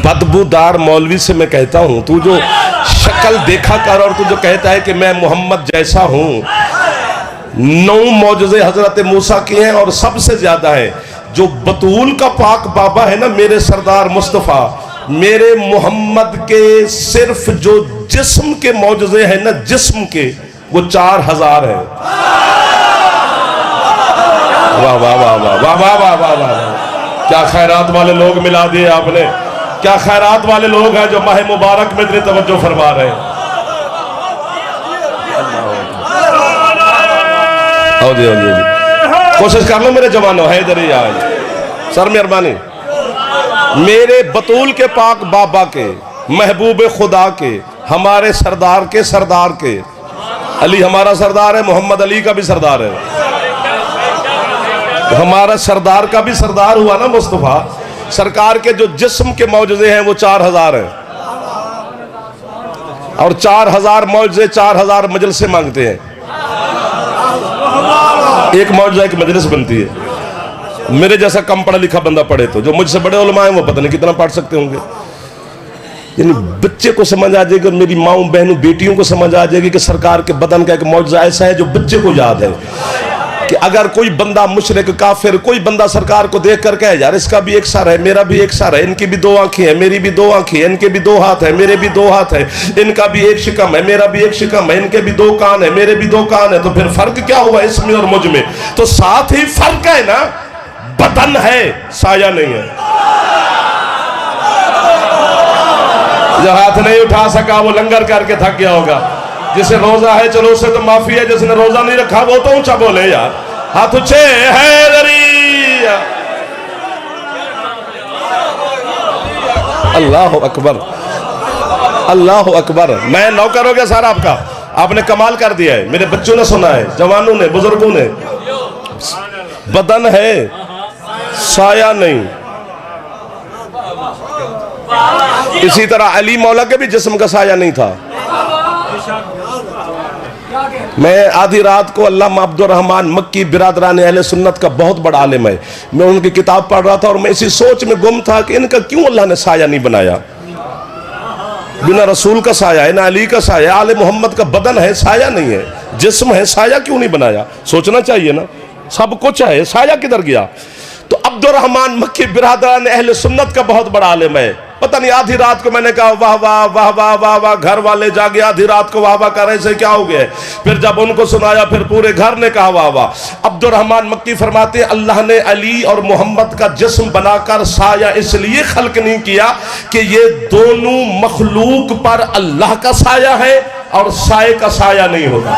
बदबूदार मौलवी से मैं कहता हूं, तू जो शक्ल देखा कर और तू जो कहता है कि मैं मोहम्मद जैसा हूं, 9 मौजज़े हजरत मूसा के हैं और सबसे ज्यादा है जो बतूल का पाक बाबा है ना, मेरे सरदार मुस्तफ़ा, मेरे मोहम्मद के सिर्फ जो जिस्म के मौजज़े हैं ना, जिस्म के, वो 4000 है। वाह वाह वाह वाह वाह वाह वाह वाह वाह, क्या खैरात वाले लोग मिला दिए आपने, क्या खैरात वाले लोग हैं जो माह मुबारक में इतनी तवज्जो फरमा रहे हैं। कोशिश कर लो मेरे जवानों, है इधर ही आज सर मेहरबानी। मेरे बतूल के पाक बाबा के, महबूब खुदा के, हमारे सरदार के अली हमारा सरदार है, मोहम्मद अली का भी सरदार है, तो हमारा सरदार का भी सरदार हुआ ना मुस्तफ़ा। सरकार के जो जिस्म के मौजज़े हैं वो 4000 हैं, और 4000 मौजज़े 4000 मजलिसें मांगते हैं। एक मौजज़ा एक मजलिस बनती है। मेरे जैसा कम पढ़ा लिखा बंदा पढ़े तो, जो मुझसे बड़े उलमा हैं वो पता नहीं कितना पढ़ सकते होंगे। यानी बच्चे को समझ आ जाएगी, मेरी माँओं बहनों बेटियों को समझ आ जाएगी कि सरकार के बदन का एक मौजज़ा ऐसा है जो बच्चे को याद है कि अगर कोई बंदा मुशरिक काफिर, कोई बंदा सरकार को देख कर कहे यार इसका भी एक सर है, मेरा भी एक सर है, इनकी भी 2 आंखें हैं, मेरी भी 2 आंखें हैं, इनके भी 2 हाथ है, मेरे भी 2 हाथ है, इनका भी एक शिकम है, मेरा भी एक शिकम है, इनके भी 2 कान है, मेरे भी 2 कान है, तो फिर फर्क क्या हुआ इसमें और मुझ में? तो साथ ही फर्क है ना, बदन है, साया नहीं है। जो हाथ नहीं उठा सका वो लंगर करके थक गया होगा। जिसे रोजा है चलो उससे तो माफी है, जिसने रोजा नहीं रखा वो तो ऊंचा बोले यार, हाथ ऊंचे है। अल्लाह अकबर, अल्लाह अकबर। मैं नौकर हो गया सारा आपका, आपने कमाल कर दिया है। मेरे बच्चों ने सुना है, जवानों ने, बुजुर्गों ने। बदन है, साया नहीं। इसी तरह अली मौला के भी जिस्म का साया नहीं था। मैं आधी रात को अल्लामा अब्दुर रहमान मक्की बिरादरान अहले सुन्नत का बहुत बड़ा आलिम है, मैं उनकी किताब पढ़ रहा था और मैं इसी सोच में गुम था कि इनका क्यों अल्लाह ने साया नहीं बनाया। बिना रसूल का साया है ना अली का साया, आले मोहम्मद का बदन है, साया नहीं है, जिस्म है, साया क्यों नहीं बनाया? सोचना चाहिए ना, सब कुछ है, साया किधर गया? तो अब्दुर रहमान मक्की बिरादरान अहले सुन्नत का बहुत बड़ा आलिम है। पता नहीं आधी रात को मैंने कहा वाह वाह वाह वाह वाह वाह, घर वाले जागे आधी रात को वाह वाह कर रहे, से क्या हो गया? फिर जब उनको सुनाया फिर पूरे घर ने कहा वाह वाह। अब्दुर रहमान मक्की फरमाते हैं अल्लाह ने अली और मोहम्मद का जिस्म बनाकर साया इसलिए खल्क नहीं किया कि ये दोनों मखलूक पर अल्लाह का साया है और साये का साया नहीं होता।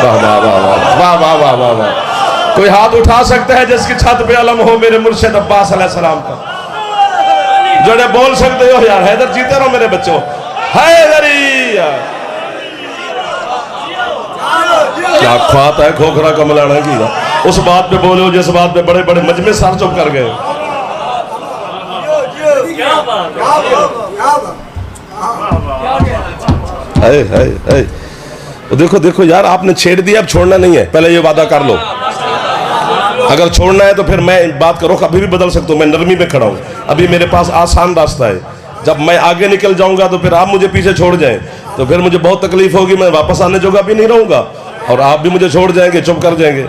वाह वाह वाह वाह वाह वाह वाह वाह। कोई हाथ उठा सकता है जिसकी छत पे अलम हो मेरे मुर्शिद अब्बास अलैहिस्सलाम का? जोड़े बोल सकते हो यार, हैदर जीते रहो मेरे बच्चों, हैदरी। क्या बात है, खोखरा कमलाना की उस बात पे बोलो जिस बात पे बड़े बड़े मजमे सर चुप कर गए। देखो देखो यार, आपने छेड़ दिया, अब छोड़ना नहीं है, पहले ये वादा कर लो। अगर छोड़ना है तो फिर मैं बात करो, अभी भी बदल सकता हूँ, मैं नरमी में खड़ा हूँ, अभी मेरे पास आसान रास्ता है। जब मैं आगे निकल जाऊंगा तो फिर आप मुझे पीछे छोड़ जाएं तो फिर मुझे बहुत तकलीफ होगी, मैं वापस आने जोगा भी नहीं रहूंगा और आप भी मुझे छोड़ जाएंगे, चुप कर जाएंगे।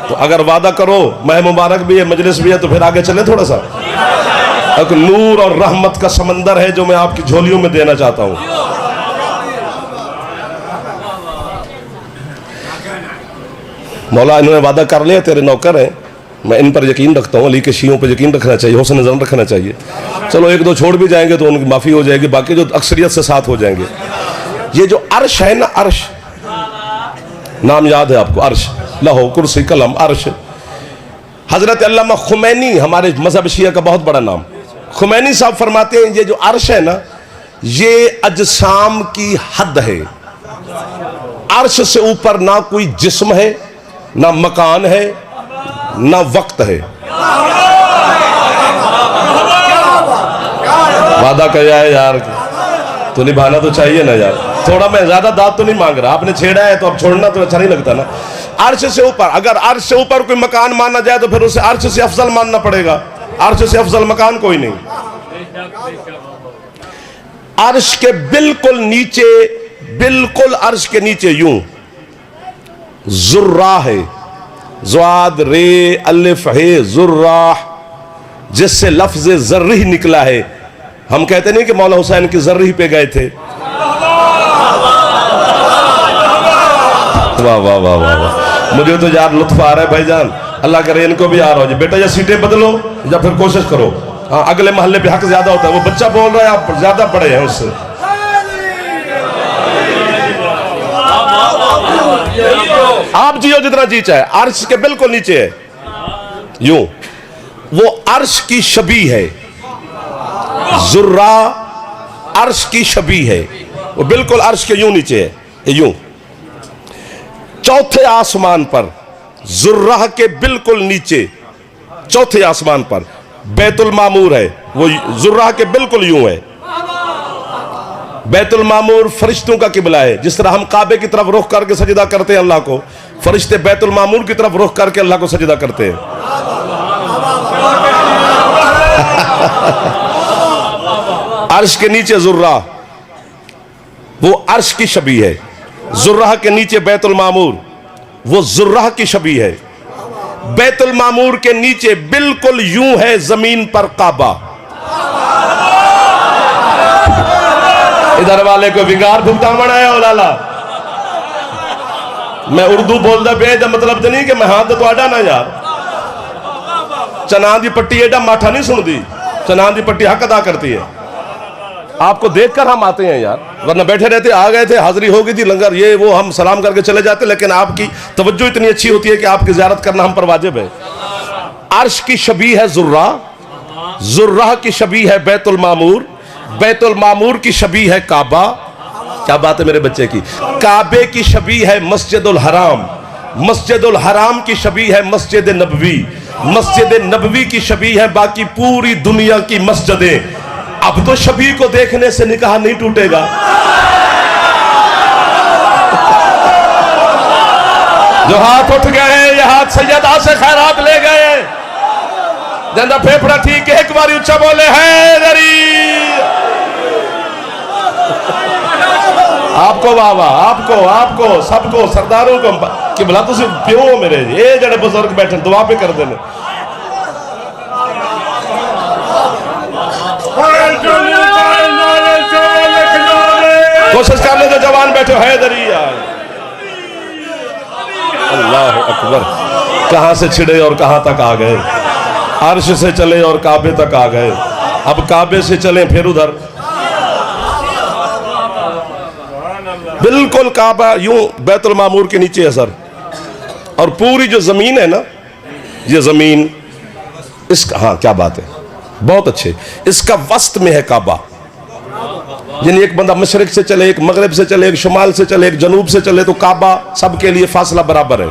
तो अगर वादा करो, मैं मुबारक भी है, मजलिस भी है, तो फिर आगे चले थोड़ा सा। एक नूर और रहमत का समंदर है जो मैं आपकी झोलियों में देना चाहता हूँ। मौला इन्होंने वादा कर लिया, तेरे नौकर हैं, मैं इन पर यकीन रखता हूँ, अली के शियों पर यकीन रखना चाहिए, हुस्न ज़न रखना चाहिए। चलो 1-2 छोड़ भी जाएंगे तो उनकी माफ़ी हो जाएगी, बाकी जो अक्सरियत से साथ हो जाएंगे। ये जो अर्श है ना, अर्श नाम याद है आपको? अर्श, लहो कुर्सी कलम अर्श। हजरत अल्लामा खुमैनी, हमारे मजहब शिया का बहुत बड़ा नाम, खुमैनी साहब फरमाते हैं ये जो अर्श है ना, ये अजसाम की हद है। अर्श से ऊपर ना कोई जिस्म है, ना मकान है, ना वक्त है। वादा किया है यार, तो निभाना तो चाहिए ना यार। थोड़ा मैं ज्यादा दाद तो नहीं मांग रहा, आपने छेड़ा है तो अब छोड़ना तो अच्छा नहीं लगता ना। अर्श से ऊपर, अगर अर्श से ऊपर कोई मकान माना जाए तो फिर उसे अर्श से अफजल मानना पड़ेगा। अर्श से अफजल मकान कोई नहीं। अर्श के बिल्कुल नीचे, बिल्कुल अर्श के नीचे यूं जुर्रा है, ज़्वाद रे अलिफ है, जुर्रा, जिससे लफ्ज जर्री निकला है। हम कहते नहीं कि मौला हुसैन की जर्री पे गए थे। वाह वाह वाह वाह वाह, मुझे तो यार लुत्फ आ रहा है भाईजान, अल्लाह करे इनको भी आ रहा हो जाए। बेटा या सीटें बदलो या फिर कोशिश करो। हाँ, अगले मोहल्ले पे हक ज्यादा होता है, वो बच्चा बोल रहा है आप ज्यादा बड़े हैं उससे। आप जियो जितना जी चाहे। अर्श के बिल्कुल नीचे है यूं, वो अर्श की शबी है। जुर्रा अर्श की शबी है, वो बिल्कुल अर्श के यूं नीचे है, यूं चौथे आसमान पर, जुर्रा के बिल्कुल नीचे चौथे आसमान पर बैतुल मामूर है। वो जुर्रा के बिल्कुल यूं है। बैतुल मामूर फरिश्तों का किबला है। जिस तरह हम काबे की तरफ रुख करके सजदा करते हैं अल्लाह को, फरिश्ते बैतुल मामूर की तरफ रुख करके अल्लाह को सजदा करते हैं। अर्श के नीचे जुर्रा, वो अर्श की शबी है। जुर्रा के नीचे बैतुल मामूर, वो जुर्रा की शबी है। बैतुल मामूर के नीचे बिल्कुल यूं है जमीन पर काबा। इधर वाले को विगार भुगता बनाया हो लाला। मैं उर्दू बोलता पे मतलब तो नहीं कि मैं हाथ तो आडा ना यार। चना दी पट्टी एडा माठा नहीं सुनती, चना दी पट्टी हक अदा करती है। आपको देखकर हम आते हैं यार, वरना बैठे रहते, आ गए थे, हाजिरी हो गई थी, लंगर ये वो, हम सलाम करके चले जाते। लेकिन आपकी तवज्जो इतनी अच्छी होती है कि आपकी ज़ियारत करना हम पर वाजिब है। अर्श की शबी है जुर्रा, जुर्रा की शबी है बैतुल मामूर, बैतुल मामूर की शबी है काबा। क्या बात है मेरे बच्चे की। काबे की शबी है मस्जिदुल हराम, मस्जिदुल हराम की शबी है मस्जिद नबवी, मस्जिद नबवी की शबी है बाकी पूरी दुनिया की मस्जिदें। अब तो शबी को देखने से निकाह नहीं टूटेगा। जो हाथ उठ गए ये हाथ सैयदा से खैरात ले गए। जंदा फेफड़ा ठीक है, एक बार ऊंचा बोले हैदरी। आपको बाबा, आपको आपको सबको सरदारों को कि भला तुम प्यो हो मेरे, ये जड़े बुजुर्ग बैठे दुआ पे कर देने। कोशिश कर ले तो जवान बैठे हैदरी यार। अल्लाह अकबर, कहां से छिड़े और कहां तक आ गए। अर्श से चले और काबे तक आ गए। अब काबे से चले फिर उधर बिल्कुल काबा यूं बैतुल मामूर के नीचे है सर। और पूरी जो जमीन है ना, ये जमीन इसका, हाँ क्या बात है, बहुत अच्छे, इसका वस्त में है काबा। यानी एक बंदा मशरिक से चले, एक मगरिब से चले, एक शुमाल से चले, एक जनूब से चले, तो काबा सबके लिए फासला बराबर है।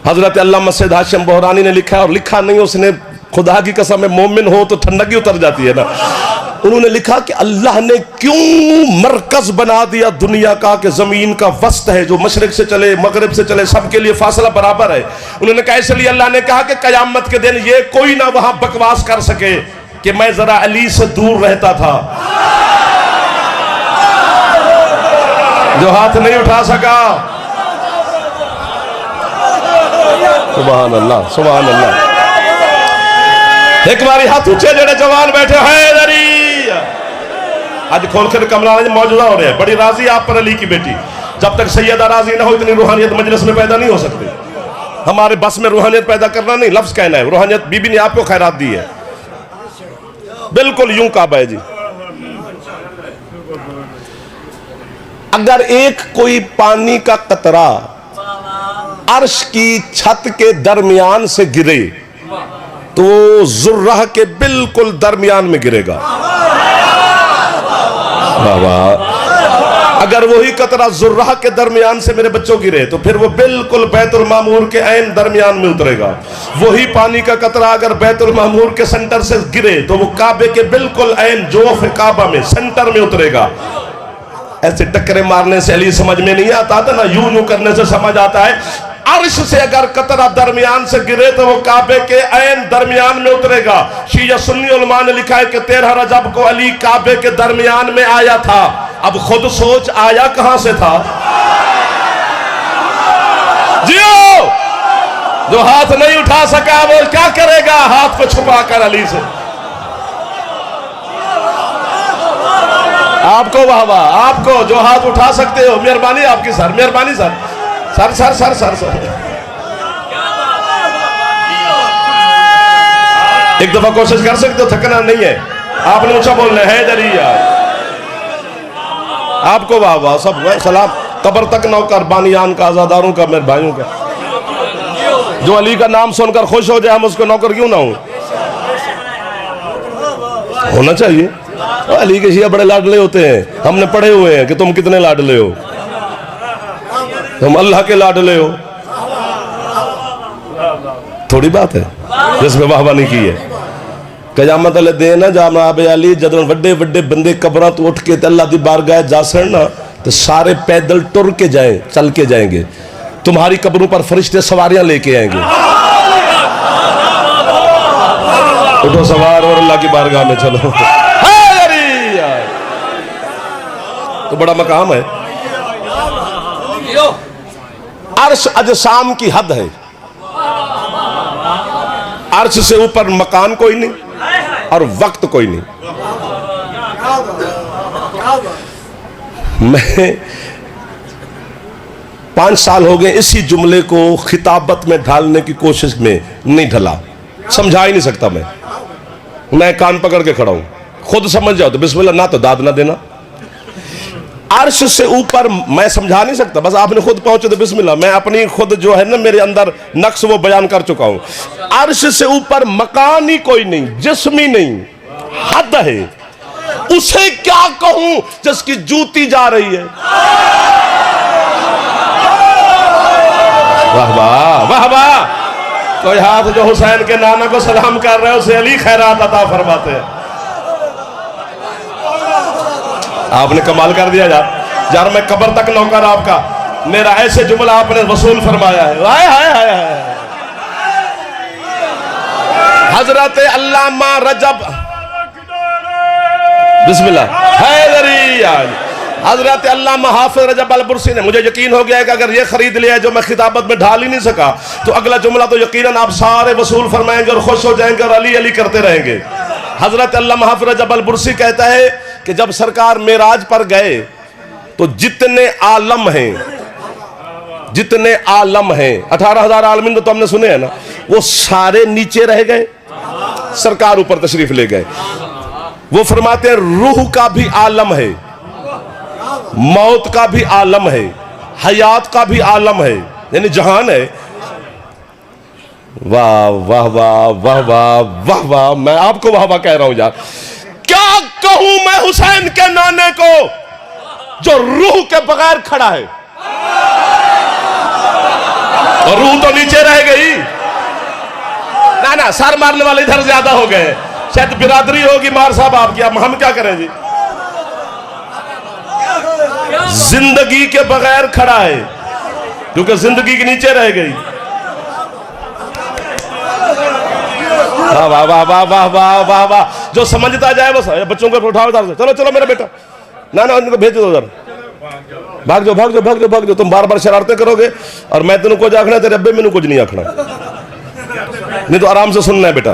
हजरत अल्लामा सैयद हाशिम बहरानी ने लिखा, और लिखा नहीं उसने, खुदा की कसम है, मोमिन हो तो ठंडक ही उतर जाती है ना। उन्होंने लिखा कि अल्लाह ने क्यों मरकज बना दिया दुनिया का कि जमीन का वस्त है, जो मशरिक से चले मगरिब से चले सबके लिए फासला बराबर है। उन्होंने कहा इसलिए अल्लाह ने कहा कि कयामत के दिन ये कोई ना वहां बकवास कर सके कि मैं जरा अली से दूर रहता था। जो हाथ नहीं उठा सका, सुभान अल्लाह सुभान अल्लाह। एक बारी हाथ ऊंचे जड़े जवान बैठे हैदरी। आज खोलकर कमला मौजूदा हो रहे हैं, बड़ी राजी आप पर अली की बेटी। जब तक सैयदा राजी ना हो इतनी रूहानियत मजलिस में पैदा नहीं हो सकती। हमारे बस में रूहानियत पैदा करना नहीं, लफ्ज कहना है। रूहानियत बीबी ने आपको खैरात दी है। बिल्कुल यूं काबा है जी। अगर एक कोई पानी का कतरा अर्श की छत के दरमियान से गिरे तो जुर्रा के बिल्कुल दरमियान में गिरेगा। बाबा, अगर वही कतरा जुर्रा के दरमियान से मेरे बच्चों गिरे तो फिर वो बिल्कुल बैतुल मामूर के ऐन दरमियान में उतरेगा। वही पानी का कतरा अगर बैतुल मामूर के सेंटर से गिरे तो वो काबे के बिल्कुल ऐन जोफ काबा में सेंटर में उतरेगा। ऐसे टक्करे मारने से अली समझ में नहीं आता था ना, यूं यूं करने से समझ आता है। अर्श से अगर कतरा दरमियान से गिरे तो वो काबे के ऐन दरमियान में उतरेगा। शिया सुन्नी उलमा ने लिखा है कि 13 रजब को अली काबे के दरमियान में आया था। अब खुद सोच आया कहां से था? जियो, जो हाथ नहीं उठा सका वो क्या करेगा? हाथ को छुपा कर अली से। आपको वाह वाह, आपको जो हाथ उठा सकते हो, मेहरबानी आपकी सर, मेहरबानी sir, sir sir sir sir sir. एक दफा कोशिश कर सकते हो, थकना नहीं है। आपने ऊंचा बोलना है जरिया। आपको वाह वाह, सब सलाम। कब्र तक नौकर, बानियान का, आजादारों का, मेरे भाइयों का। जो अली का नाम सुनकर खुश हो जाए, हम उसको नौकर क्यों ना हो? होना चाहिए। अली के शिया बड़े लाडले होते हैं। हमने पढ़े हुए हैं कि तुम कितने लाडले हो। तुम अल्लाह के लाडले हो। थोड़ी बात है जिसमें वाहवानी की है। कयामत वाले दिन जनाब अली जदों वड्डे वड्डे बंदे कब्रां तो उठ के अल्लाह दी बारगाह जासन ना, तो सारे पैदल टुर के जाएं, चल के जाएंगे। तुम्हारी कब्रों पर फरिश्ते सवारियां लेके आएंगे। उठो सवार और अल्लाह की बारगाह में चलो। तो बड़ा मकाम है। अर्श अजसाम की हद है। अर्श से ऊपर मकान कोई नहीं और वक्त कोई नहीं। मैं 5 साल हो गए इसी जुमले को खिताबत में ढालने की कोशिश में नहीं ढला। समझा ही नहीं सकता मैं कान पकड़ के खड़ा हूं। खुद समझ जाओ तो बिस्मिल्लाह, ना तो दाद ना देना। अर्श से ऊपर मैं समझा नहीं सकता, बस आपने खुद पहुंचे तो बिस्मिल्लाह। मैं अपनी खुद जो है ना मेरे अंदर नक्श वो बयान कर चुका हूं। अर्श से ऊपर मकान ही कोई नहीं, जिस्म ही नहीं, हद है। उसे क्या कहूं जिसकी जूती जा रही है। वाह वाह वाह वाह। कोई हाथ जो हुसैन के नाना को सलाम कर रहे हो, उसे अली खैरात अता फरमाते हैं। आपने कमाल कर दिया यार। मैं कब्र तक नौकर आपका, मेरा ऐसे जुमला आपने वसूल फरमाया है। हाय हाय हाय हाय। हजरत अल्लामा रजब, बिस्मिल्लाह, हजरत अल्लामा हाफिज रजब अल बुर्सी ने, मुझे यकीन हो गया है कि अगर ये खरीद लिया जो मैं खिताबत में ढाल ही नहीं सका, तो अगला जुमला तो यकीनन आप सारे वसूल फरमाएंगे और खुश हो जाएंगे और अली अली करते रहेंगे। हजरत अल्लामा हाफिज रजब अल बुर्सी कहता है कि जब सरकार मेराज पर गए तो जितने आलम हैं, 18,000 आलमीन तो हमने सुने हैं ना, वो सारे नीचे रह गए, सरकार ऊपर तशरीफ ले गए। वो फरमाते हैं रूह का भी आलम है, मौत का भी आलम है, हयात का भी आलम है, यानी जहान है। वाह वाह वाह वाह वाह वाह वाह। मैं आपको वाह वाह कह रहा हूं यार। क्या कहूं मैं हुसैन के नाने को जो रूह के बगैर खड़ा है, और रूह तो नीचे रह गई ना। सर मारने वाले इधर ज्यादा हो गए, शायद बिरादरी होगी मार साहब आपकी। अब हम क्या करें जी? जिंदगी के बगैर खड़ा है क्योंकि जिंदगी के नीचे रह गई। वाह वाह वाह वाह वाह वाह वाह वाह। जो समझता जाए बस। बच्चों को उठाओ, चलो चलो मेरा बेटा, ना उनको भेज दो उधर। भाग जाओ भाग जाओ भाग जाओ भाग जाओ। तुम बार बार शरारतें करोगे और मैं तेन कुछ आखना, तेरे अब्बे मैनू कुछ नहीं आखना। नहीं तो आराम से सुनना है बेटा।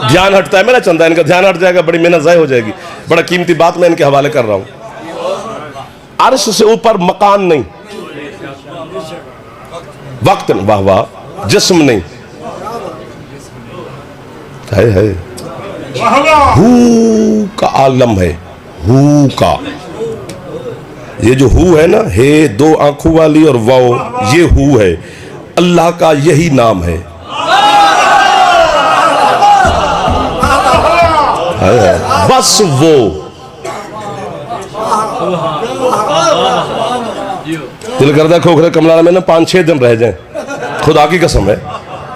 ध्यान हटता है मेरा चंदा, इनका ध्यान हट जाएगा, बड़ी मेहनत ज़ाय हो जाएगी। बड़ा कीमती बात मैं इनके हवाले कर रहा हूं। अर्श से ऊपर मकान नहीं, वक्त नहीं, वाह वाह, जिस्म नहीं है। हू का आलम है, हू का। ये जो हू है ना, हे 2 आंखों वाली और वाओ, ये हू है। अल्लाह का यही नाम है। बस वो दिल करता खोखरे कमला में ना 5-6 दिन रह जाएं, खुदा की कसम है,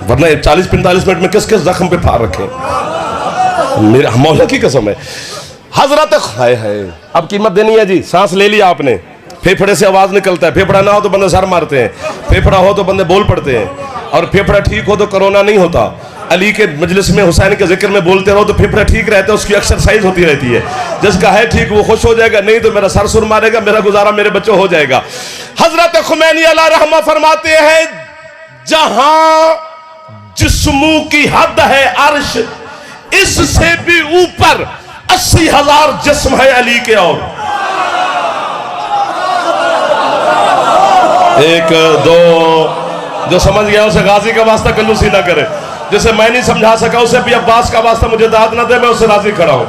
वरना 40-45 मिनट में किस किस जख्म पे फाड़ रखे मेरे मौला की कसम है। हजरत हाय हाय। अब कीमत देनी है जी, सांस ले लिया आपने, फेफड़े से आवाज निकलता है, फेफड़ा ना हो तो बंदे सर मारते हैं, फेफड़ा हो तो बंदे बोल पड़ते हैं, और फेफड़ा ठीक हो तो कोरोना नहीं होता। अली के मजलिस में हुसैन के जिक्र में बोलते रहो तो फेफड़ा ठीक रहता है, उसकी एक्सरसाइज होती रहती है। जिसका है ठीक वो खुश हो जाएगा, नहीं तो मेरा सर सुर मारेगा, मेरा गुजारा मेरे बच्चों हो जाएगा। हजरत खुमैनी अलैहि रहमा फरमाते हैं, जहां जिस्मों की हद है अर्श, इससे भी ऊपर 80,000 जिस्म है अली के। और एक दो, जो समझ गया उसे गाजी का वास्ता कल्लूसी ना करे, जिसे मैं नहीं समझा सका उसे भी अब्बास का वास्ता मुझे दाद ना दे, मैं उससे राजी खड़ा हूं।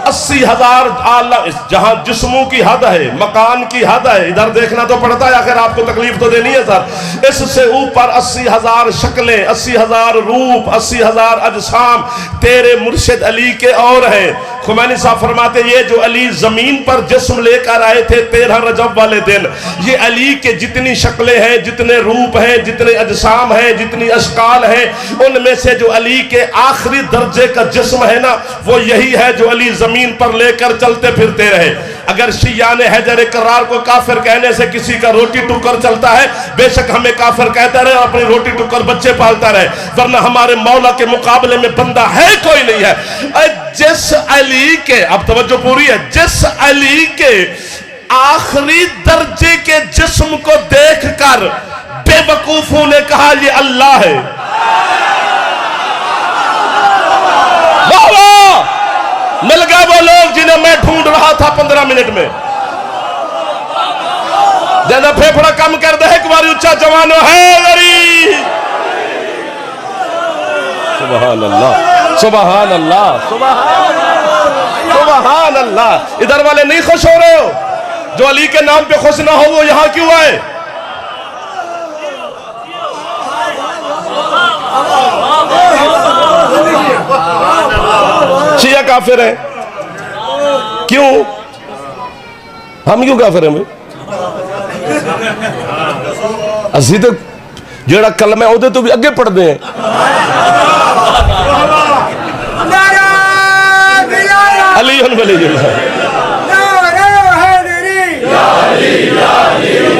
80,000 आलम, जहां जिस्मों की हद है, मकान की हद है, इधर देखना तो पड़ता है, आखिर आपको तकलीफ तो देनी है सर। इससे ऊपर 80,000 शक्लें, 80,000 रूप, 80,000 अजसाम तेरे मुर्शिद अली के और हैं। खुमैनी साहब फरमाते, ये जो अली जमीन पर जिस्म लेकर आए थे 13 रजब वाले दिन, ये अली के जितनी शक्लें हैं, जितने रूप हैं, जितने अजसाम हैं, जितनी अशकाल हैं, उनमें से जो अली के आखिरी दर्जे का जिस्म है ना, वो यही है जो अली जमीन पर लेकर चलते फिरते रहे। अगर शियाने हैदर करार को काफिर कहने से किसी का रोटी टुक्कर चलता है, बेशक हमें काफिर कहता रहे और अपनी रोटी टुक्कर बच्चे पालता रहे, वरना हमारे मौला के मुकाबले में बंदा है कोई नहीं है। जिस अली के, अब तवज्जो पूरी है, जिस अली के आखिरी दर्जे के जिस्म को देखकर बेवकूफों ने कहा ये अल्लाह है, मिल गए वो लोग जिन्हें मैं ढूंढ रहा था 15 मिनट में। ज्यादा फेफड़ा कम कर दे, एक बार ऊंचा जवानो है गरी। सुभान अल्लाह, सुभान अल्लाह, सुभान अल्लाह। इधर वाले नहीं खुश हो रहे हो, जो अली के नाम पे खुश ना हो वो यहां क्यों आए? शिया काफिर है, क्यों? हम क्यों काफिर हैं भाई? असि तो जेड़ा कलमा है उहदे तो भी अगे पढ़ते हैं। अली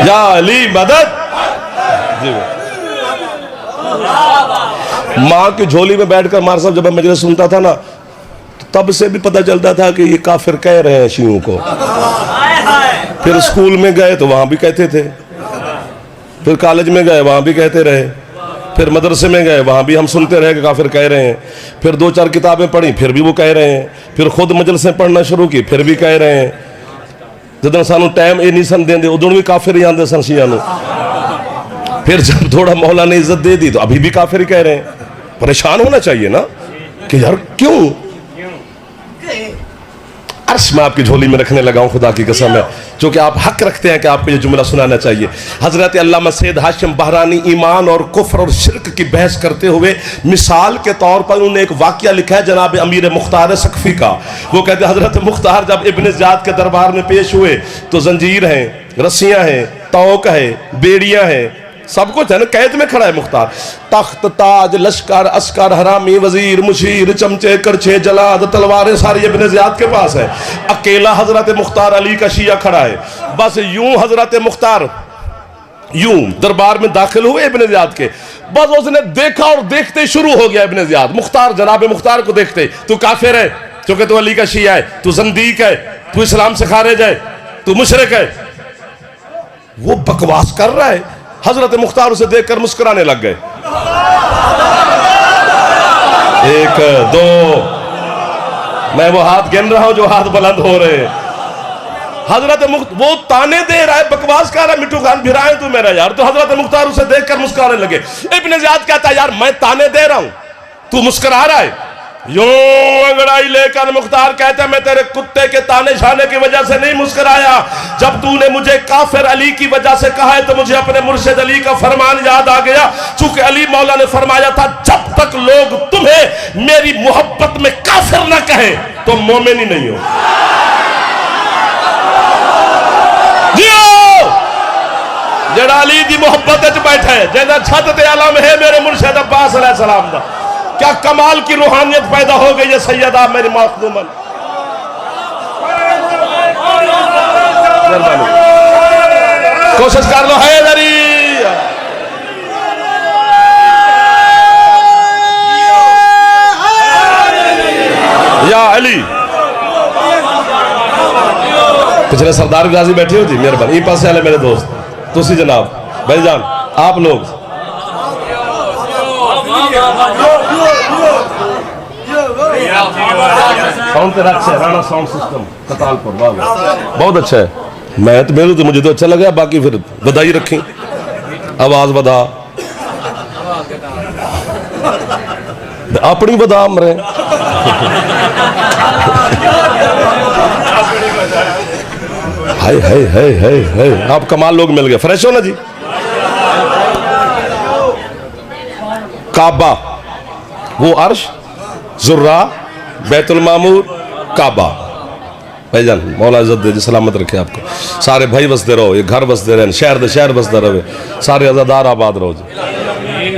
या अली मदद। माँ की झोली में बैठकर मार साहब जब मैं मजलिस सुनता था ना, तब से भी पता चलता था कि ये काफिर कह रहे हैं शियों को। फिर स्कूल में गए तो वहां भी कहते थे, फिर कॉलेज में गए वहां भी कहते रहे, फिर मदरसे में गए वहां भी हम सुनते रहे कि काफिर कह रहे हैं। फिर 2-4 किताबें पढ़ी फिर भी वो कह रहे हैं, फिर खुद मजलिसें पढ़ना शुरू की फिर भी कह रहे हैं। जदों सानू टाइम ये नहीं सन देंदे उदों भी काफिर ही आंदे सन शिया नूं। फिर जब थोड़ा मौला ने इज्जत दे दी तो अभी भी काफिर ही कह रहे हैं। परेशान होना चाहिए ना कि यार क्यों? अर्श मैं आपकी झोली में रखने लगा हूं, खुदा की कसम है, क्योंकि आप हक रखते हैं कि आपको ये जुमला सुनाना चाहिए। हजरत अल्लामा सैयद हाशिम बहरानी ईमान और कुफ्र और शिर्क की बहस करते हुए मिसाल के तौर पर उन्होंने एक वाकया लिखा है जनाब अमीर मुख्तार सकफी का। वो कहते हैं हजरत मुख्तार जब इब्न ज़ियाद के दरबार में पेश हुए तो जंजीर हैं, रस्सियां हैं, तौक है, बेड़ियां हैं, सब कुछ है ना, कैद में खड़ा है मुख्तार। तख्त ताज लश्कर अस्कर हरामी वजीर मुशीर चमचे करछे जलाद तलवारें सारी इब्न ज़ियाद के पास है। अकेला हजरत मुख्तार अली का शिया खड़ा है। बस यूं हजरत मुख्तार यूं दरबार में दाखिल हुए इब्न ज़ियाद के, बस उसने देखा और देखते शुरू हो गया इब्न ज़ियाद मुख्तार जनाब मुख्तार को देखते, तू काफिर है क्योंकि तू अली का शिया है, तू ज़ंदीक है, तू इस्लाम से खारिज है, तू मुशरिक है। वो बकवास कर रहा है। हजरत मुख्तार उसे देखकर मुस्कुराने लग गए। 1 2 मैं वो हाथ गिन रहा हूं जो हाथ बुलंद हो रहे हैं। हजरत वो ताने दे रहा है, बकवास कर रहा है, मिट्टू खान भिराए तू मेरा यार। तो हजरत मुख्तार उसे देखकर मुस्कुराने लगे। इब्न ज़ियाद कहता है यार मैं ताने दे रहा हूं, तू मुस्कुरा रहा है। यूं अंगड़ाई लेकर मुख्तार कहता है मैं तेरे कुत्ते के ताने शाने की वजह से नहीं मुस्कुराया, जब तूने मुझे काफिर अली की वजह से कहा है तो मुझे अपने मुर्शिद अली का फरमान याद आ गया। चूंकि अली मौला ने फरमाया था जब तक लोग तुम्हें मेरी मोहब्बत में काफिर ना कहें तो मोमिन ही नहीं हो। जेड़ा अली दी मोहब्बत च बैठा है, जेदा छत ते आलम है मेरे मुर्शिद अब्बास अलैहिस्सलाम दा, क्या कमाल की रूहानियत पैदा हो गई है सैयदा मेरी मखदूमन। कोशिश कर लो। हैदरी या अली। पिछले सरदार गाजी बैठे हो जी, मेहरबानी पास वाले मेरे दोस्त तुसी जनाब भाईजान आप लोग साउंड तेरा अच्छा है, राणा साउंड सिस्टम कतालपुर बहुत अच्छा है। मैं तो मेरे तो मुझे तो अच्छा लगा, बाकी फिर बधाई रखी, आवाज बधा अपनी बदा मरे। हाय हाय हाय हाय हाय, आप कमाल लोग मिल गए, फ्रेश हो ना जी। काबा वो अर्श, जुर्रा, बैतुल मामूर, काबा। भाईजान मौला इज्जत दे जी, सलामत रखे आपको। सारे भाई बसते रहो, ये घर बसते रहे, शहर दे शहर बसते रहे, सारे अज़ादार आबाद रहो जी।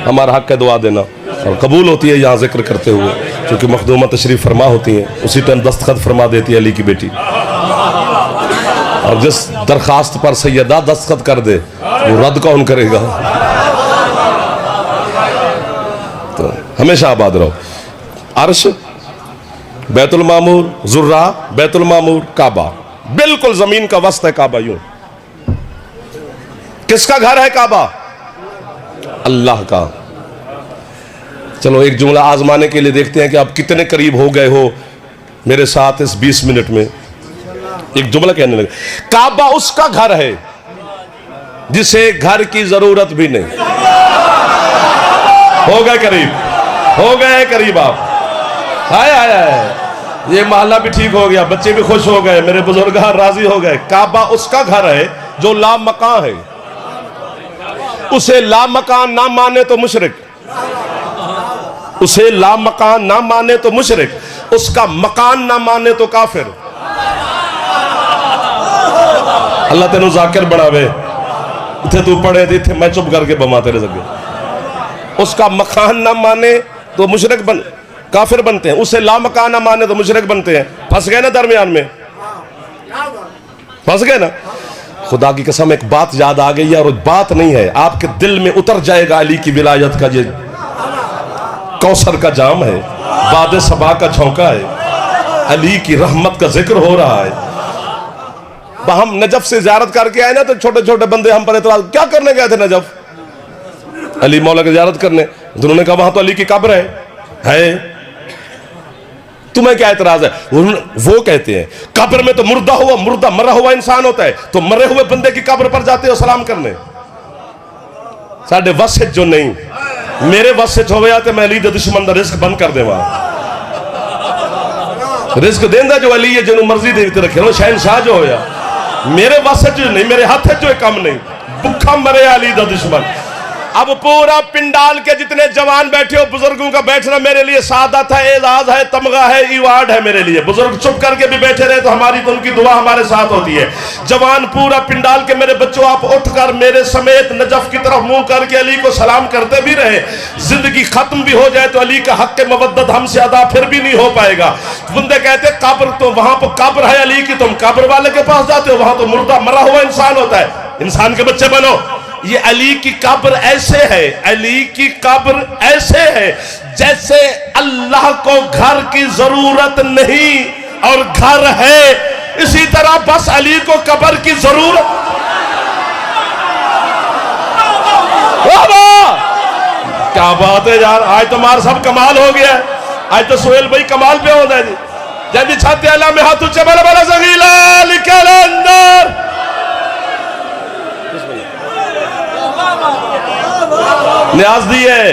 हमारा हक है दुआ देना और कबूल होती है यहाँ जिक्र करते हुए, क्योंकि मखदूमा तशरीफ फरमा होती हैं, उसी टाइम दस्तखत फरमा देती है अली की बेटी। और जिस दरखास्त पर सैयदा दस्तखत कर दे वो रद्द कौन करेगा। तो हमेशा आबाद रहो। अर्श, बैतुल मामूर, जुर्रा, बैतुल मामूर, काबा, बिल्कुल जमीन का वस्त है काबा। यूं किसका घर है काबा? अल्लाह का। चलो एक जुमला आजमाने के लिए देखते हैं कि आप कितने करीब हो गए हो मेरे साथ इस 20 मिनट में। एक जुमला कहने लगे, काबा उसका घर है जिसे घर की जरूरत भी नहीं। हो गए करीब, हो गए करीब आप। हाय हाय हाय, ये मोहल्ला भी ठीक हो गया, बच्चे भी खुश हो गए, मेरे बुजुर्ग राजी हो गए। काबा उसका घर है जो ला मकान है। उसे ला मकान ना माने तो मुशरिक, उसे ला मकान ना माने तो मुशरिक, उसका मकान ना माने तो काफिर। अल्लाह तेनू जाकिर बनावे, इथे तू पढ़े थे मैं चुप करके बमा तेरे सके। उसका मकान ना माने तो मुशरिक बन काफिर बनते हैं, उसे ला मकान ना माने तो मुशरिक बनते हैं। फंस गए ना दरमियान में, फंस गए ना। खुदा की कसम एक बात याद आ गई है, और बात नहीं है, आपके दिल में उतर जाएगा। अली की विलायत का ये कौसर का जाम है, बाद सबा का झोंका है, अली की रहमत का जिक्र हो रहा है। हम नजफ से ज़ियारत करके आए ना, तो छोटे छोटे बंदे हम पर इतराज, क्या करने गए थे नजफ? अली मौला की ज़ियारत करने। उन्होंने कहा वहां तो अली की कब्र है, तुम्हें क्या इतराज है? वो कहते हैं कब्र में तो मुर्दा मरा हुआ इंसान होता है, तो मरे हुए बंदे की कब्र पर जाते हो सलाम करने। साढ़े वस जो नहीं, मेरे वस हो गया तो मैं अली दे दुश्मन दा रिस्क बंद कर देवा। रिस्क देंदा जो अली है, जिन्हों मर्जी दे रखे लो, शहनशाह जो होया। मेरे वस जो नहीं, मेरे हाथ जो कम नहीं, भुखा मरे अली दा दुश्मन। अब पूरा पिंडाल के जितने जवान बैठे हो, बुजुर्गों का बैठना मेरे लिए सादत है, एजाज है, तमगा है, इवार्ड है मेरे लिए। बुजुर्ग चुप करके भी बैठे रहे तो हमारी तो उनकी दुआ हमारे साथ होती है। जवान पूरा पिंडाल के मेरे बच्चों, आप उठकर मेरे समेत नजफ की तरफ मुंह करके अली को सलाम करते भी रहे। जिंदगी खत्म भी हो जाए तो अली का हक मवद्दत हमसे अदा फिर भी नहीं हो पाएगा। बंदे कहते कब्र, तो वहां पर कब्र है अली की, तुम कब्र वाले के पास जाते हो, वहां तो मुर्दा मरा हुआ इंसान होता है। इंसान के बच्चे बनो। ये अली की कब्र ऐसे है, अली की कब्र ऐसे है जैसे अल्लाह को घर की जरूरत नहीं और घर है, इसी तरह बस अली को कब्र की जरूरत। क्या बात है यार, आज तुम्हारा सब कमाल हो गया। आज तो सोहेल भाई कमाल पे होता है जी। जब छाते अल्लाह में हाथ ऊंचे बड़ा बड़ा सगीला लिखल अंदर न्याज दी है।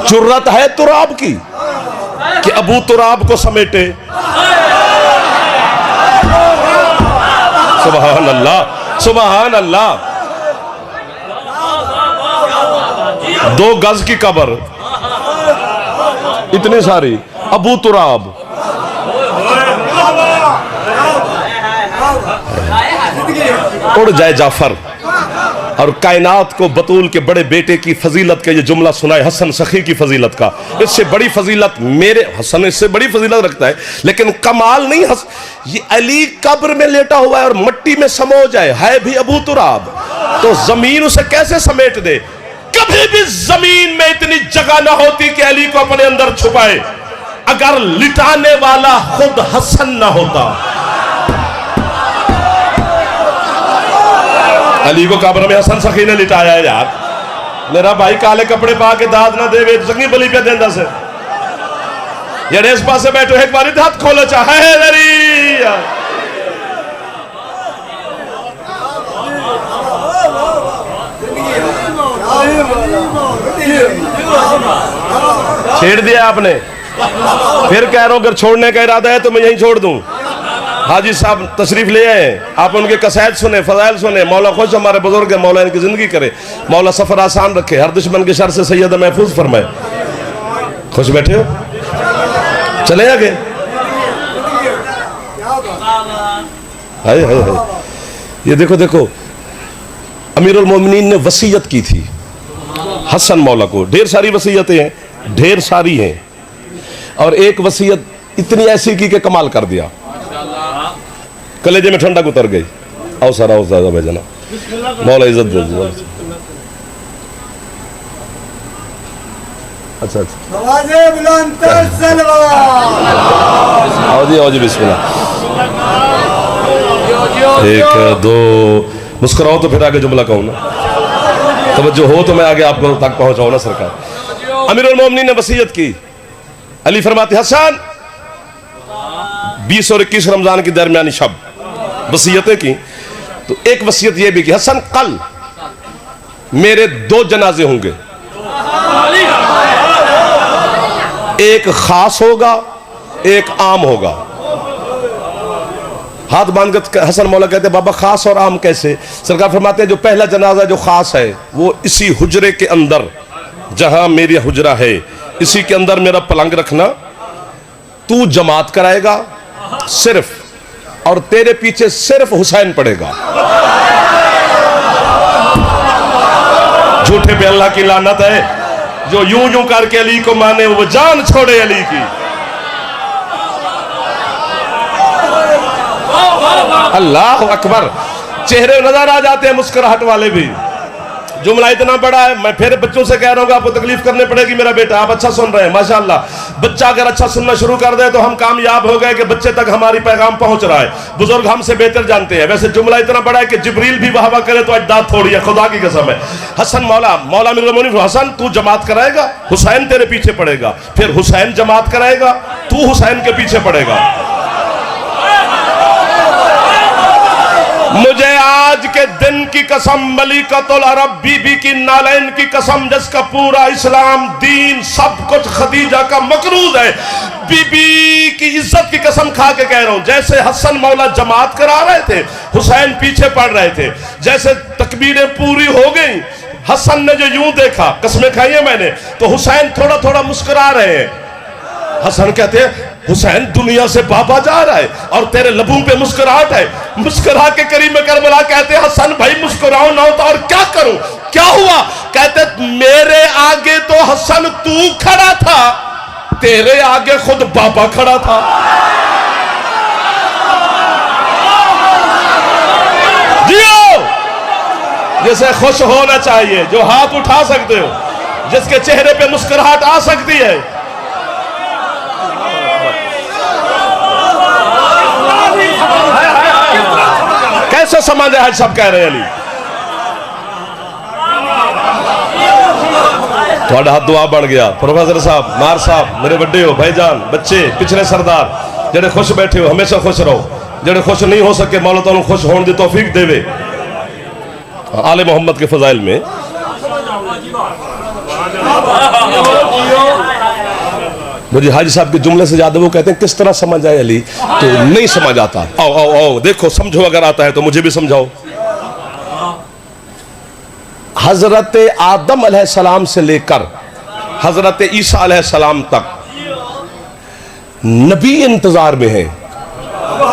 जुर्रत है तुराब की कि अबू तुराब को समेटे। सुभान अल्लाह, सुभान अल्लाह। 2 गज की कब्र, इतनी सारी, अबू तुराब। उड़ जाए जाफर, और कायनात को बतूल के बड़े बेटे की फजीलत का ये जुमला सुनाए, हसन सखी की फजीलत का। इससे बड़ी फजीलत मेरे हसन इससे बड़ी फजीलत रखता है, लेकिन कमाल नहीं ये अली कब्र में लेटा हुआ है और मट्टी में समो जाए, है भी अबू तुराब, तो जमीन उसे कैसे समेट दे। कभी भी जमीन में इतनी जगह ना होती कि अली को अपने अंदर छुपाए, अगर लिटाने वाला खुद हसन ना होता। अली को कब्र में हसन सखी ने लिटाया है यार। मेरा भाई काले कपड़े पा के दाद ना देवे चंगी बली पे देंदा से यार, इस पास से बैठो एक बारी दांत खोलो चाहे छेड़ दिया आपने, फिर कह रहा हूं अगर छोड़ने का इरादा है तो मैं यहीं छोड़ दूं। हाजी साहब तशरीफ ले आए, आप उनके कसायद सुने, फजाइल सुने। मौला खुश हमारे बुजुर्ग है, मौला इनकी जिंदगी करे, मौला सफर आसान रखे, हर दुश्मन के शर से सैयद महफूज फरमाए। खुश बैठे हो, चले आगे। हाय हाय हाय, ये देखो देखो, अमीरुल मोमिनीन ने वसीयत की थी हसन मौला को। ढेर सारी वसीयतें हैं, ढेर सारी हैं, और एक वसीयत इतनी ऐसी की कि कमाल कर दिया, कलेजे में ठंडक उतर गई। आओ सर, आओ सर भाई जना, मौला इज्जत दे। अच्छा अच्छा, आओ जी, आओ जी, बिस्मिल्लाह। एक दो, मुस्कुराओ तो फिर आगे जुमला कहूँ ना, तवज्जो हो तो मैं आगे आपको तक पहुंचाऊं ना सरकार। अमीरुल मोमिनीन ने वसीयत की। अली फरमाते हसन 20 और 21 रमजान की दरमियानी शब वसीयतें की, तो एक वसीयत यह भी की, हसन कल मेरे 2 जनाजे होंगे, एक खास होगा एक आम होगा। हाथ बांध कर हसन मौला कहते बाबा खास और आम कैसे? सरकार फरमाते हैं जो पहला जनाजा जो खास है वो इसी हुजरे के अंदर, जहां मेरी हुजरा है इसी के अंदर मेरा पलंग रखना, तू जमात कराएगा सिर्फ, और तेरे पीछे सिर्फ हुसैन पड़ेगा। झूठे पे अल्लाह की लानत है, जो यूं यूं करके अली को माने वो जान छोड़े अली की। अल्लाह अकबर, चेहरे नजर आ जाते हैं मुस्कुराहट वाले भी। जुमला इतना बड़ा है, मैं फिर बच्चों से कह रहा हूँ आपको तकलीफ करनी पड़ेगी मेरा बेटा, आप अच्छा सुन रहे हैं माशाअल्लाह। बच्चा अगर अच्छा सुनना शुरू कर दे तो हम कामयाब हो गए कि बच्चे तक हमारी पैगाम पहुंच रहा है। बुजुर्ग हमसे बेहतर जानते हैं। वैसे जुमला इतना बड़ा है कि जिब्रील भी वाह वाह करे तो अजदाद थोड़ी है, खुदा की कसम है। हसन मौला अमीरुल मोमिनीन, हसन तू जमात कराएगा, हुसैन तेरे पीछे पड़ेगा, फिर हुसैन जमात कराएगा, तू हुसैन के पीछे पड़ेगा। मुझे आज के दिन की कसम, मलिकतुल अरब बीबी की नालैन की कसम, जिसका पूरा इस्लाम दीन सब कुछ खदीजा का मकरूज है, बीबी की इज्जत की कसम खा के कह रहा हूं, जैसे हसन मौला जमात करा रहे थे, हुसैन पीछे पड़ रहे थे, जैसे तकबीरें पूरी हो गई, हसन ने जो यूं देखा, कसमें खाई है मैंने, तो हुसैन थोड़ा थोड़ा मुस्कुरा रहे हैं। हसन कहते हैं हुसैन दुनिया से बाबा जा रहा है और तेरे लबों पे मुस्कुराहट है। मुस्कुरा के करीम करबला कहते हसन भाई मुस्कुराओ ना तो और क्या करूं, क्या हुआ? कहते मेरे आगे तो हसन तू खड़ा था, तेरे आगे खुद बाबा खड़ा था। जियो जैसे खुश होना चाहिए, जो हाथ उठा सकते हो, जिसके चेहरे पे मुस्कुराहट आ सकती है। कैसे समझ है सब कह रहे हैं अली। थोड़ा हाथ दुआ बन गया। प्रोफेसर साहब, मार साहब, मेरे बड़े हो भाईजान, बच्चे, पिछले सरदार, जेड़े खुश बैठे हो हमेशा खुश रहो, जेड़े खुश नहीं हो सके मौला तआला खुश होने दी तौफीक देवे। आले मोहम्मद के फजाइल में मुझे हाजी साहब के जुमले से ज्यादा वो कहते हैं किस तरह समझ आए अली, तो नहीं समझ आता। आओ आओ आओ देखो समझो, अगर आता है तो मुझे भी समझाओ। हजरत आदम अलैहिस्सलाम से लेकर हजरत ईसा अलैहिस्सलाम तक नबी इंतजार में है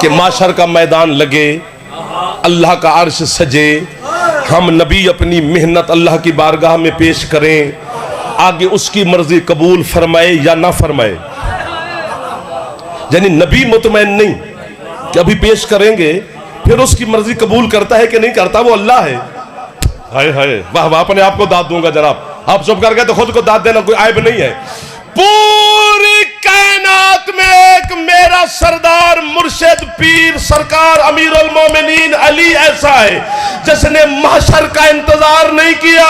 कि माशर का मैदान लगे, अल्लाह का अर्श सजे, हम नबी अपनी मेहनत अल्लाह की बारगाह में पेश करें, आगे उसकी मर्जी कबूल फरमाए या ना फरमाए। यानी नबी मुतमैन नहीं कि अभी पेश करेंगे फिर उसकी मर्जी कबूल करता है कि नहीं करता, वो अल्लाह है। हाय हाय, वाह वाह, अपने आप को दाद दूंगा जनाब। आप चुप कर गए तो खुद को दाद देना कोई आयब नहीं है। पूरी कायनात में एक मेरा सरदार मुर्शिद पीर सरकार अमीरुल मोमिनीन अली ऐसा है जिसने महशर का इंतजार नहीं किया,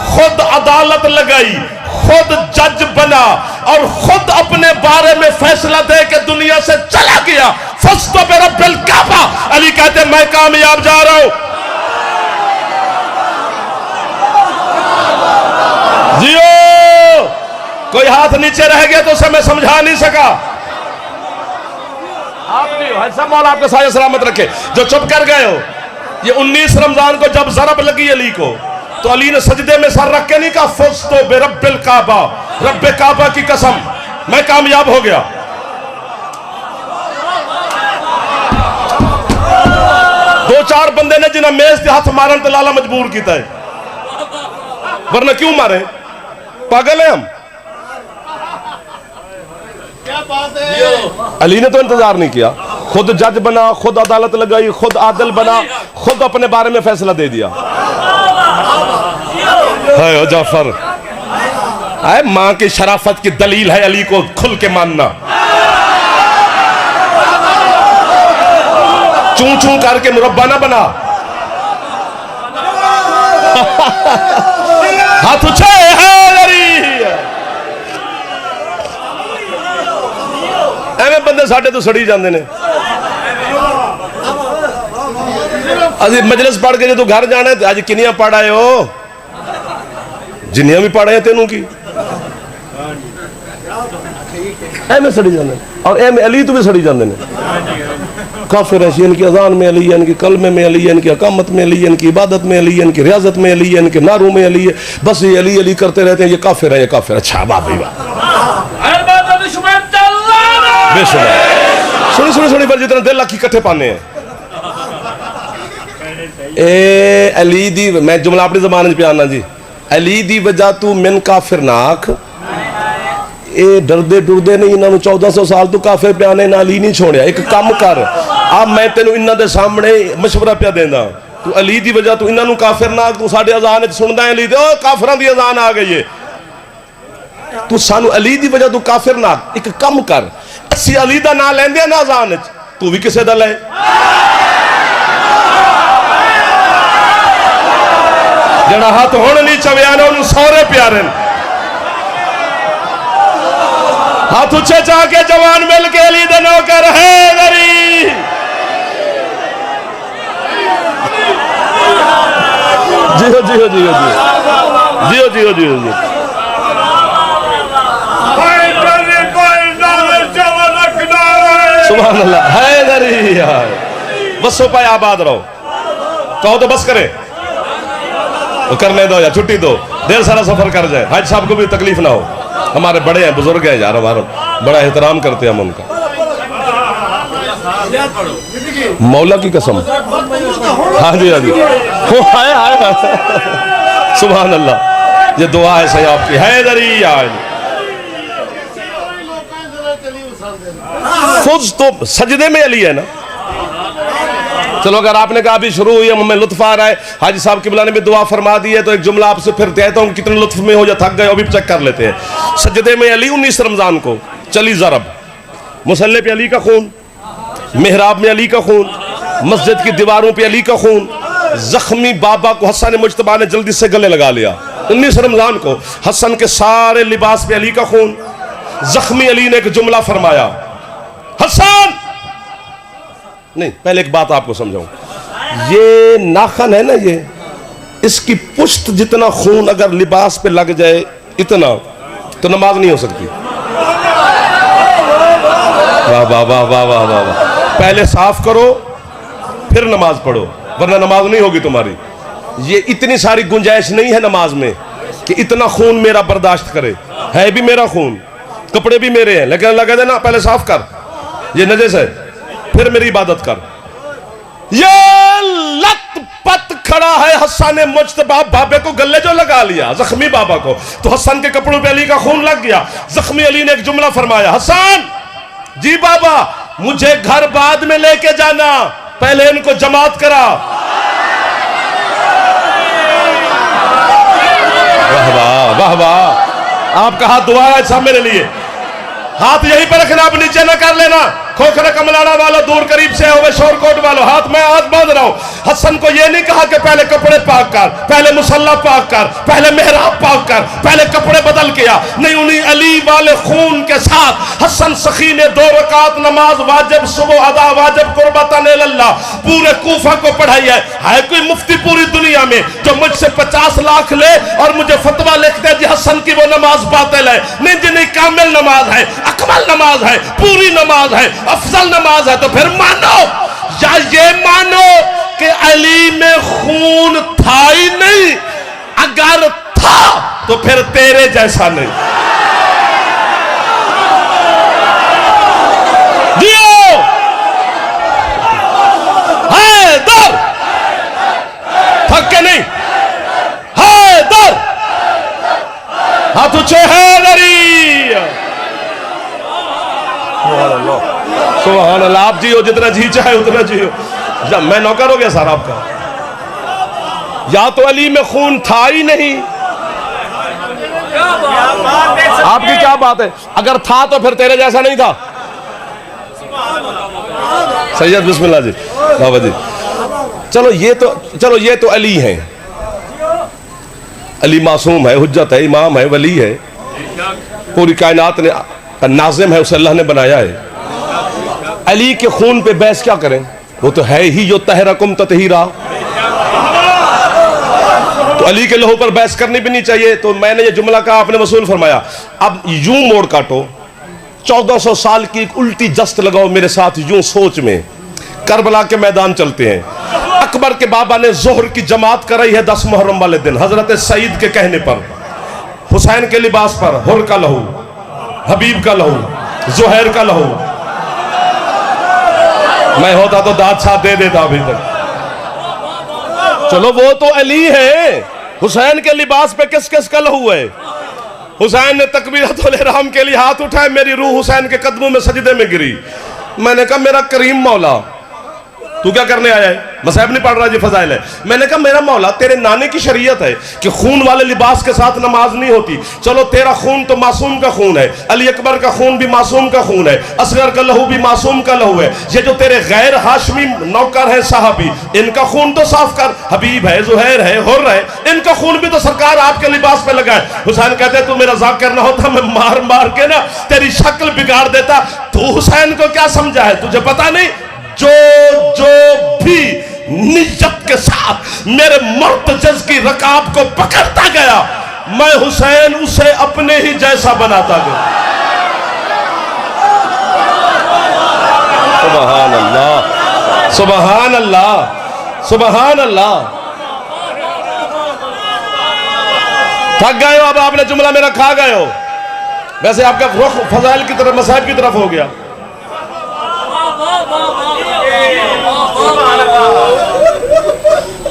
खुद अदालत लगाई, खुद जज बना और खुद अपने बारे में फैसला दे के दुनिया से चला गया। फस्तो पे रब्बिल काबा, अली कहते मैं कामयाब जा रहा हूं। जियो, कोई हाथ नीचे रह गया तो उसे मैं समझा नहीं सका। आप नहीं हो, सब मौला आपके साया सलामत रखे। जो चुप कर गए हो, ये 19 रमजान को जब जरब लगी अली को, तो अली ने सजदे में सर रख के नहीं कहा फुज़्तु बिरब्बिल काबा, रब्बे काबा की कसम मैं कामयाब हो गया। दो चार बंदे ने जिन्हें मेज के हाथ मारन तो लाला मजबूर किया है, वरना क्यों मारे? पागल है हम। अली ने तो इंतजार नहीं किया, खुद जज बना, खुद अदालत लगाई, खुद आदिल बना, खुद अपने बारे में फैसला दे दिया। है जाफर, है मां की शराफत की दलील है अली को खुल के मानना। चूं चूं करके मुरब्बा ना बना। हाथ उछे एवं बंदे साडे तो सड़ी जाते हैं। अभी मजलिस पढ़ के जो तू घर जाना है, अज किनिया पढ़ आए हो? जिन्निया भी पढ़ आए तेनों की एवं सड़ी जाते, और एवं अली तो भी सड़ी जाते हैं। काफिर है, इनकी अजान में अली है, इनकी कलमे में अली है, इनकी अकामत में अली है, इनकी इबादत में अली है, इनकी रियाजत में अली है, इनके नारों में अली है, बस ये अली अली करते रहते हैं। ये काफिर है, ये काफिर। अच्छा वाह भाई वाह, सुनी सुनी सुनी पर जितना दिल लाख इकट्ठे पाने हैं। ए अली दी, मैं जुमला अपनी जबान में पियाना जी, अली दी वजह तू मिन काफिर ना आख। ये डरदे डुरदे नहीं, इन्होंने 1400 साल तू काफिर प्याने ना अली नहीं छोड़िया। एक काम कर, अब मैं तेन इन्हों के सामने मशवरा पिया देना, तू अली दी वजह तू इन्हों काफिर ना, तू साडे अजान सुनदा है अली दे काफिरां दी अजान आ गई है, तू सानू अली दी वजह तू काफिर ना। एक काम कर, असी अली दा ना लेंदे ना अजान च, तू भी किसे दा ले। जड़ा हाथ हुण नहीं चविया ने उन्होंने सौरे प्यारे। हाथ उच्चे चाके जवान मिल के अली दे नौकर है दरी। जियो जियो जियो जियो जियो जियो जियो। सुभान अल्लाह, है दरी यार। बसों पाए आबाद रहो, कहो तो बस करे, तो करने दो या छुट्टी दो, देर सारा सफर कर जाए। हाज साहब को भी तकलीफ ना हो, हमारे बड़े हैं, बुजुर्ग हैं यार, हमारा बड़ा एहतराम करते हैं हम उनका। मौला की कसम, हाँ जी हाँ जी, हाय हाय, सुभान अल्लाह, ये दुआ है सही आपकी। हैदरी आज फुज तो सजदे में अली है ना। चलो अगर आपने कहा अभी शुरू हुई है, हमें लुत्फ आ रहा है, हाजी साहब किबला ने भी दुआ फरमा दी है, तो एक जुमला आपसे फिर कहता हूँ, कितने लुत्फ में हो या थक गए अभी चेक कर लेते हैं। सजदे में अली 19 रमजान को चली जरब, मुसल्ले पे अली का खून, मेहराब में अली का खून, मस्जिद की दीवारों पे अली का खून, जख्मी बाबा को हसन मुज्तबा ने जल्दी से गले लगा लिया। 19 रमजान को हसन के सारे लिबास पे अली का खून। जख्मी अली ने एक जुमला फरमाया, हसन नहीं, पहले एक बात आपको समझाऊं, ये नाखन है ना, ये इसकी पुश्त जितना खून अगर लिबास पे लग जाए इतना, तो नमाज नहीं हो सकती। वाह वाह वाह वाह वाह वाह वाह। पहले साफ करो फिर नमाज पढ़ो, वरना नमाज नहीं होगी तुम्हारी। ये इतनी सारी गुंजाइश नहीं है नमाज में कि इतना खून मेरा बर्दाश्त करे। है भी मेरा खून, कपड़े भी मेरे हैं, लेकिन अल्लाह कहते ना पहले साफ कर, ये नजस है, फिर मेरी इबादत कर। ये लत पत खड़ा है हसन मुज्तबा, बाबे को गले जो लगा लिया जख्मी बाबा को, तो हसन के कपड़ों पे अली का खून लग गया। जख्मी अली ने एक जुमला फरमाया, हसन जी बाबा मुझे घर बाद में लेके जाना, पहले इनको जमात करा। वाह वाह वाह वाह, आपका हाथ दुआ है सब मेरे लिए, हाथ यहीं पर रखना, आप नीचे ना कर लेना। खोखरा कमलाना वालों, दूर करीब से हो, शोरकोट वालों, हाथ में हाथ बांध रहा हूं। हसन को यह नहीं कहा कि पहले कपड़े पाक कर, पहले मुसल्ला पाक कर, पहले मेहराब पाक कर, पहले कपड़े बदल किया, नहीं। उन्हीं अली वाले खून के साथ हसन सखी ने 2 रकात नमाज वाजिब सुबह अदा वाजिब कुर्बतन इल्लाह पूरे कूफा को पढ़ाई है कोई मुफ्ती पूरी दुनिया में जो मुझसे 50 लाख ले और मुझे फतवा लिखते हैं जी हसन की वो नमाज बातिल है? नहीं जी नहीं, कामिल नमाज है, अकमल नमाज है, पूरी नमाज है, अफजल नमाज है। तो फिर मानो या ये मानो कि अली में खून था ही नहीं, अगर था तो फिर तेरे जैसा नहीं। दियो हैदर, थक के नहीं, हैदर, हाथ ऊंचे, हैदरी। सुभान अल्लाह, आप जियो जितना जी चाहे उतना जियो। जब मैं नौकर हो गया सर आपका, या तो अली में खून था ही नहीं, आपकी क्या बात है, अगर था तो फिर तेरे जैसा नहीं था। सैयद बिस्मिल्लाह जी, बाबा जी, चलो ये तो अली हैं, अली मासूम है, हुज्जत है, इमाम है, वली है, पूरी कायनात ने नाज़िम है, उसे अल्लाह ने बनाया है। अली के खून पे बहस क्या करें, वो तो है ही जो तहरकुम ततहीरा, तो अली के लहू पर बहस करनी भी नहीं चाहिए। तो मैंने ये जुमला कहा, आपने वसूल फरमाया। अब यूं मोड़ काटो, 1400 साल की एक उल्टी जस्त लगाओ मेरे साथ, यूं सोच में करबला के मैदान चलते हैं। अकबर के बाबा ने जोहर की जमात कराई है 10 मुहर्रम वाले दिन, हजरत सईद के कहने पर, हुसैन के लिबास पर, हुर का लहू, हबीब का लहू, जोहैर का लहू। मैं होता तो दाद साथ दे देता अभी तक। चलो वो तो अली है, हुसैन के लिबास पे किस किस का लहू है? हुसैन ने तकबीरतुल इहराम के लिए हाथ उठाए, मेरी रूह हुसैन के कदमों में सजदे में गिरी। मैंने कहा मेरा करीम मौला, तू क्या करने आया है? मसाहब नहीं पढ़ रहा जी, फजाइल है। मैंने कहा मेरा मौला, तेरे नाने की शरीयत है कि खून वाले लिबास के साथ नमाज नहीं होती। चलो तेरा खून तो मासूम का खून है, अली अकबर का खून भी मासूम का खून है, असगर का लहू भी मासूम का लहू है। ये जो तेरे गैर हाशमी नौकर है साहबी, इनका खून तो साफ कर, हबीब है, जुहैर है, हुर्र है, इनका खून भी तो सरकार आपके लिबास पे लगा है। हुसैन कहते तू मेरा जाकिर ना होता, मैं मार मार के ना तेरी शक्ल बिगाड़ देता। तू हुसैन को क्या समझा है, तुझे पता नहीं? जो भी नियत के साथ मेरे मुर्तजज की रकाब को पकड़ता गया, मैं हुसैन उसे अपने ही जैसा बनाता गया। सुभान अल्लाह, सुभान अल्लाह, सुभान अल्लाह। थक गए हो अब, आपने जुमला मेरा खा गए हो। वैसे आपका रुख फजाइल की तरफ, मसाइब की तरफ हो गया।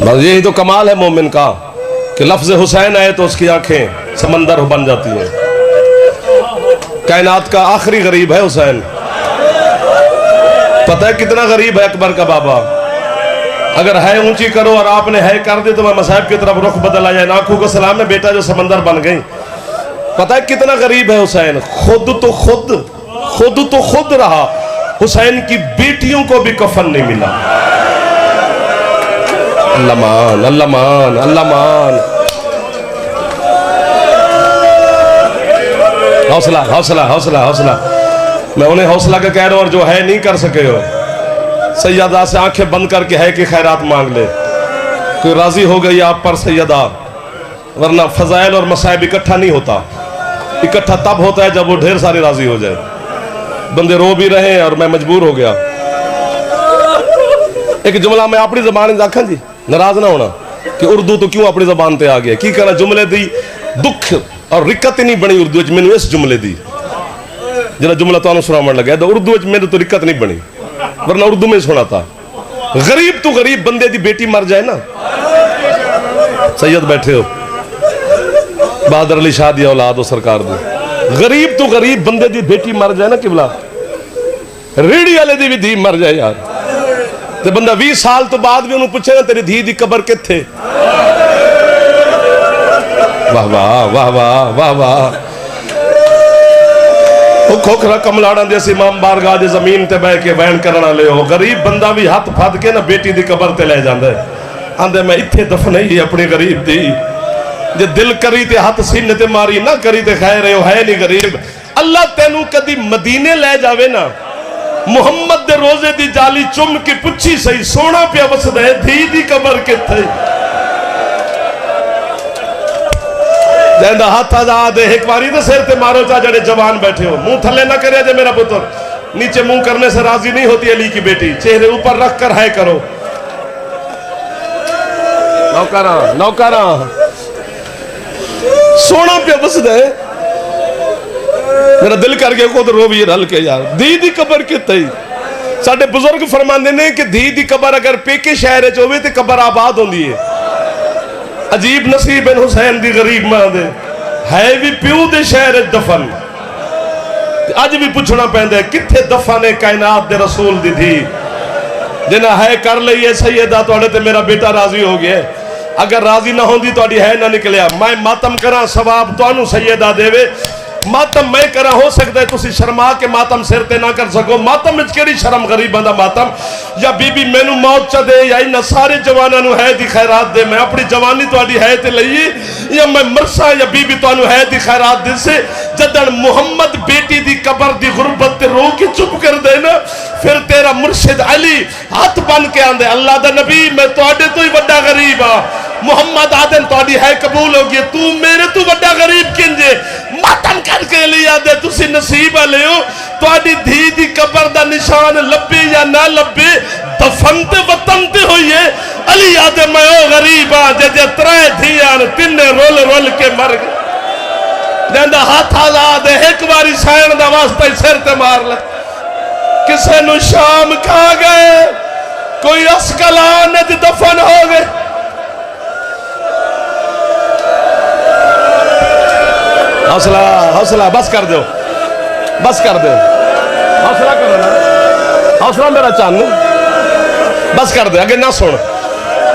बस यही तो कमाल है मोमिन का कि लफ्ज हुसैन आए तो उसकी आंखें समंदर बन जाती हैं। कायनात का आखिरी गरीब है हुसैन। पता है कितना गरीब है अकबर का बाबा? अगर है ऊंची करो और आपने है कर दी तो मैं मसाहब की तरफ रुख बदल आ जाए। आंखों को सलाम है बेटा जो समंदर बन गई। पता है कितना गरीब है हुसैन? खुद तो खुद रहा, हुसैन की बेटियों को भी कफन नहीं मिला। अल्लाह मान, अल्लाह मान, अल्लाह मान। हौसला हौसला हौसला हौसला। मैं उन्हें हौसला का कह रहा हूं और जो है नहीं कर सके हो, सैयदा से आंखें बंद करके है कि खैरात मांग ले। कोई राजी हो गई आप पर सैयदा, वरना फजाइल और मसाइब इकट्ठा नहीं होता। इकट्ठा तब होता है जब वो ढेर सारे राजी हो जाए। बंदे रो भी रहे और मैं मजबूर हो गया। एक जुमला मैं अपनी जबान आखा जी, नाराज ना होना कि उर्दू तो क्यों अपनी जबान पे आ गया। की कहना जुमले दी दुख और रिकत ही नहीं बनी उर्दू च। मैनू इस जुमले दी जरा जुमला तो सुनावन लगा तो उर्दू च मेरे तो रिकत नहीं बनी, वरना उर्दू में सुना था। गरीब तो गरीब बंदे दी बेटी मर जाए ना सैयद बैठे हो, बहादुर अली शाह दी औलाद हो सरकार दी। गरीब तो गरीब बंदे दी बेटी मर जाए ना किबला, रेड़ी वाले दी भी धी मर जाए यार, तो बंदा 20 साल तो बाद भी उन्होंने पूछे ना तेरी धी दी कबर किथे। वाह वाह वाह वाह वाह वाह। खोखरा कमलाड़ा जैसे इमाम बारगाह दी जमीन ते बह के बयान करने वाले हो, गरीब बंदा भी हाथ फद के ना बेटी दी कबर ते ले जांदा है, आंदे मैं इत्थे दफन ही अपनी गरीब दी। जे दिल करी ते हाथ सीने ते मारी, ना करी ते खैर है नहीं गरीब। अल्लाह तेनू कदी मदीने ले जावे ना, मुहम्मद दे रोजे दी जाली चुम के पुछी सही सोना पिया वसदा है, धी दी कबर किथे। हाथ आजाद एक बारी तो सिर ते मारो चा जड़े जवान बैठे हो, मुंह थले ना करे जे मेरा पुत्र, नीचे मुंह करने से राजी नहीं होती अली की बेटी, चेहरे ऊपर रख कर है करो। नौकरा नौकरा सोना पे बसदा है, मेरा दिल करके खुद रो भी रल के यार, धी दी कबर किथे। साडे बुजुर्ग फरमाते ने कि धी दी कबर अगर पेके शहर च होवे ते कबर आबाद होंदी है। अजीब नसीब है हुसैन दी गरीब मां दे, है भी प्यू दे शहर दफन। अज भी पूछना पैंदा है किथे दफन है कायनात दे रसूल दी धी, जिन्हें है कर ली है सैयदा तुहाडे ते मेरा बेटा राजी हो गया। अगर राजी ना होंदी तुहाडी है ना निकलिया, मैं मातम करा सवाब तुहानू सैयदा देवे, मातम मैं करा हो सकता है तुसी शर्मा के मातम सिर ते ना कर सको। मातम विच केड़ी शर्म गरीबां दा मातम, या बीबी मैनू मौत च दे या इन्हां सारे जवानां नू है दी खैरात दे, मैं अपनी जवानी तुहाडी है ते लईए, या मैं मरसा या बीबी तुहानू है दी खैरात दे से। जदन मुहम्मद बेटी दी कबर दी गुरबत ते रो के चुप कर दे ना, फिर तेरा मुर्शिद अली हाथ बन के आंदे अल्लाह दा नबी मैं तुहाडे तो ही वड्डा गरीब आ। मुहम्मद आदम तुहाडी है कबूल हो गई, तू मेरे तो वड्डा गरीब किंजे। मातम करके लिया दे तुसी नसीब वाले हो, तुहाडी धी दी कबर दा निशान लब्बे या ना लब्बे, दफन ते वतन ते होइए। अली आदे मैं ओ गरीब आ जे त्रै धियां तिन्ने रोल रोल के मर गए। जंदा हाथ आजाद एक बारी सैन दा वास्ता सिर ते मार ले, किसे नु शाम खा गए, कोई अस्कलान च दफन हो गए। हौसला हौसला बस कर दो, बस कर दो, हौसला करो ना, हौसला मेरा चानू बस कर दे, आगे ना सुन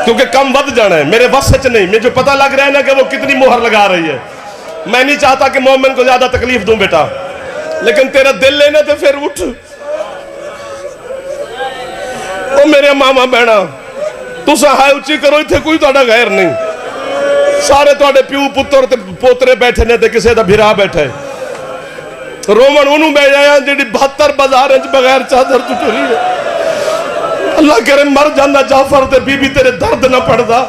क्योंकि कम बद जाना है, मेरे बस सच नहीं। मुझे पता लग रहा है ना कि वो कितनी मोहर लगा रही है। मैं नहीं चाहता कि मोमिन को ज्यादा तकलीफ दूं बेटा, लेकिन तेरा दिल लेना तो फिर उठ। ओ मेरे मामा बहना तुसा हाय उच्ची करो, इत्थे कोई तुहाडा गैर नहीं, सारे तुहाडे प्यू पुत्र ते पोतरे बैठे ने ते किसी दा भिरा बैठा है। रोमन उन्होंने बह जाया जी 72 बाजार बगैर चादर तो टुरी है। अल्लाह करे मर जाना जाफर ते बीबी तेरे दर्द ना पड़ता।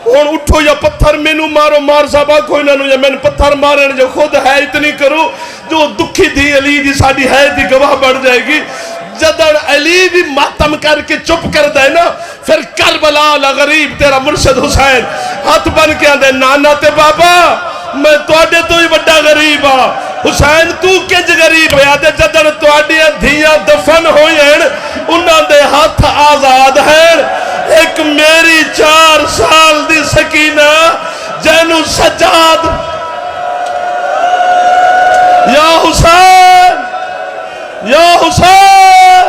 हुण उठो या पत्थर मैनू मारो, मार साहब आखो इन्हों या मैंने पत्थर मारन, जो खुद है इतनी करो जो दुखी थी अली जी साड़ी है दी गवाह बढ़ जाएगी। जदन अली भी मातम करके चुप कर दे ना, फिर करबला ला गरीब तेरा मुर्शिद हुसैन हाथ बन के आंदे नाना ते बाबा मैं तुहाडे तो ही बड़ा गरीब आ। हुसैन तू किंज गरीब होया ते जदन तुहाडियां धियां दफन होयन उन्हां दे हाथ आजाद हैं। एक मेरी 4 साल दी सकीना जैनू सजाद या हुसैन या हुसैन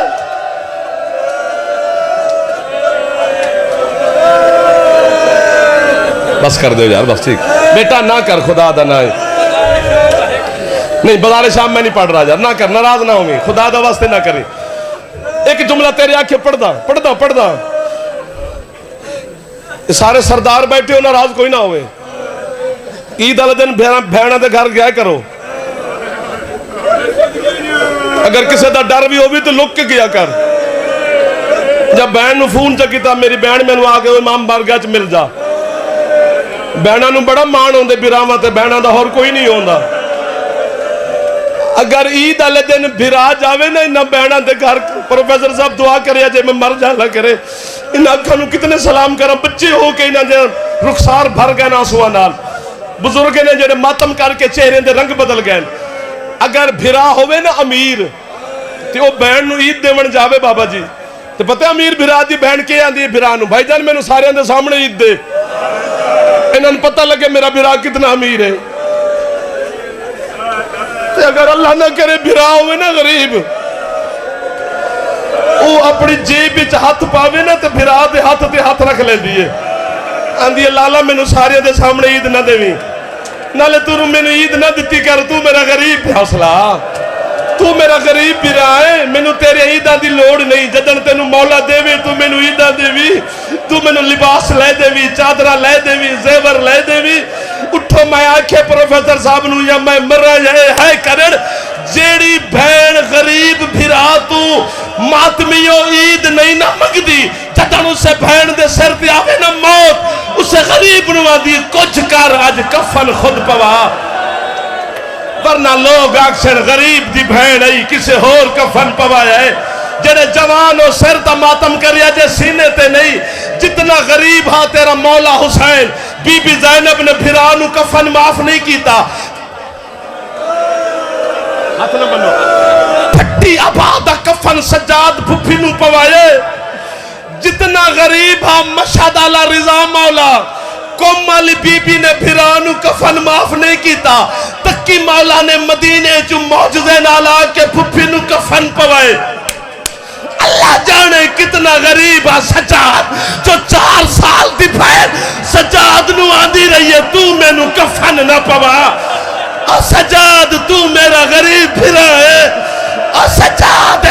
बस कर दो यार, बस ठीक बेटा ना कर, खुदा दा ना नहीं बाजार शाम में नहीं पढ़ रहा यार, ना कर, नाराज ना होगी, खुदा दा वास्ते ना करी। एक जुमला तेरे आखे पढ़दा पढ़दा पढ़दा, सारे सरदार बैठे हो, नाराज कोई ना होवे। ईद वाले दिन भैणा के घर गया करो, अगर किसी का डर भी हो भी तो लुक के गया कर। जब बहन फोन च किया मेरी बहन मैनू आके इमाम बारगाह च मिल जा, बहना बड़ा मान आते बिरावां ते बहना का होर कोई नहीं आता। अगर ईद वाले दिन बिरा जावे ना इन्होंने बहना के घर, प्रोफेसर साहब दुआ करे जे मैं मर जाला करे, इन अखा कितने सलाम करा, बच्चे हो के इन्होंने रुखसार भर गए आंसुआं नाल, बुजुर्ग ने जेडे मातम करके चेहरे के रंग बदल गए। अगर भिरा होवे ना अमीर तो वह बहन नूं ईद देवन जावे बाबा जी, तो पता अमीर भिरा दी बहन के आंदी भिरा नूं भाईजान मैनू सारियां दे सामने ईद दे, इन्होंने पता लगे मेरा बिरा कितना अमीर है। तो अगर अल्लाह ना करे बिरा हो ना गरीब, वो अपनी जेब विच हाथ पावे ना तो बिरा दे हाथ रख लेंदी है। आंदी है लाला मैनू सारे दे सामने ईद ना देवी, नाले तू मैनू ईद ना दिती कर, तू मेरा गरीब हौसला, तू मेरा गरीब बिरा है, मैनू तेरे ईदा की लोड़ नहीं। जदन तेनू मौला देवे तू मैनू ईदा देवी, तू मैनू लिबास लै देवी, चादरा लै देवी, जेवर लै देवी। उठो मैं आखे प्रोफेसर साहब नू या मैं मरा है करन, जेड़ी भैन गरीब बिरा तू मातमियो ईद नहीं ना मंगदी, जदन उसे भैन दे सिर ते आवे ना मौत, उसे गरीब नू आंदी कुछ कर अज कफन खुद पवा, वरना लोग अक्सर गरीब दी भैन आई किसी होर कफन पवाया है। जेड़े जवान और सिर दा मातम करिया जे सीने ते नहीं, जितना गरीब हा तेरा मौला हुसैन, बीबी ज़ैनब ने फिरा नू कफन माफ नहीं कीता। हाथ न बनो, फट्टी आबाद कफन सज्जाद फुफी नू पवाए। जितना गरीब हा मशहद आला रिजा मौला, कौम वाली बीबी ने फिरा नू कफन माफ नहीं किया, तक्की मौला ने मदीने चु मौजज़े नाल आके फुफी नू कफन पवाए। अल्लाह जाने कितना गरीब आ सज्जाद, जो 4 साल दी भैन सज्जाद नू आंदी रही है तू मैनू कफन ना पवा, और सज्जाद तू मेरा गरीब फिरा है, और सज्जाद